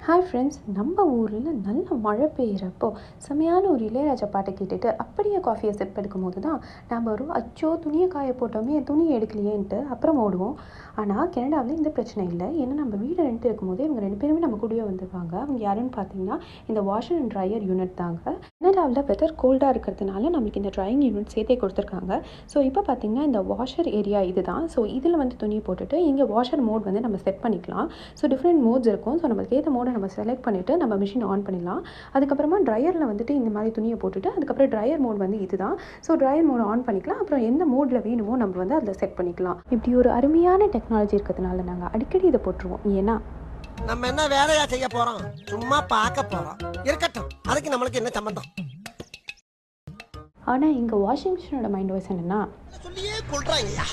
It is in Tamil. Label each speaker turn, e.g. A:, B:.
A: ஹாய் ஃப்ரெண்ட்ஸ், நம்ம ஊரில் நல்ல மழை பெய்கிறப்போ செமையான ஒரு இளையராஜா பாட்டை கேட்டுட்டு அப்படியே காஃபியை சிப் எடுக்கும்போது தான் நம்ம ஒரு அச்சோ துணியை காய போட்டோமே துணி எடுக்கலையேன்ட்டு அப்புறம் ஓடுவோம். ஆனால் கனடாவில் இந்த பிரச்சனை இல்லை. ஏன்னா நம்ம வீடு ரெண்ட் இருக்கும்போது இவங்க ரெண்டு பேருமே நம்ம கூடவே வந்துருவாங்க. அவங்க யாருன்னு பார்த்தீங்கன்னா இந்த வாஷர் அண்ட் ட்ரையர் யூனிட் தாங்க. கனடாவில் வெதர் கோல்டாக இருக்கிறதுனால நம்மளுக்கு இந்த ட்ரையிங் யூனிட் சேர்த்தே கொடுத்துருக்காங்க. ஸோ இப்போ பார்த்தீங்கன்னா இந்த வாஷர் ஏரியா இது தான். ஸோ இதில் வந்து துணியை போட்டுட்டு இங்கே வாஷர் மோட் வந்து நம்ம செட் பண்ணிக்கலாம். ஸோ டிஃப்ரெண்ட் மோட்ஸ் இருக்கும். ஸோ நம்மளுக்கு ஏற்ற மோடை நம்ம செலக்ட் பண்ணிவிட்டு நம்ம மிஷின் ஆன் பண்ணிடலாம். அதுக்கப்புறமா ட்ரையரில் வந்துட்டு இந்த மாதிரி துணியை போட்டுட்டு அதுக்கப்புறம் ட்ரையர் மோட் வந்து இது தான். ஸோ ட்ரையர் மோட் ஆன் பண்ணிக்கலாம். அப்புறம் எந்த மோடில் வேணுமோ நம்ம வந்து அதில் செட் பண்ணிக்கலாம். இப்படி ஒரு அருமையான டெக்னாலஜி இருக்கிறதுனால நாங்கள் அடிக்கடி இதை போட்டுருவோம். ஏன்னா
B: நம்ம என்ன வேலையா செய்ய போறோம், சும்மா பார்க்க போறோம். இருக்கட்டும், அதுக்கு நம்மளுக்கு என்ன சம்பந்தம்?
A: ஆனால் இங்கே வாஷிங் மிஷினோட மைண்ட் வாய்ஸ் என்னென்னா
B: சொல்லியே கொள்றாங்கய்யா.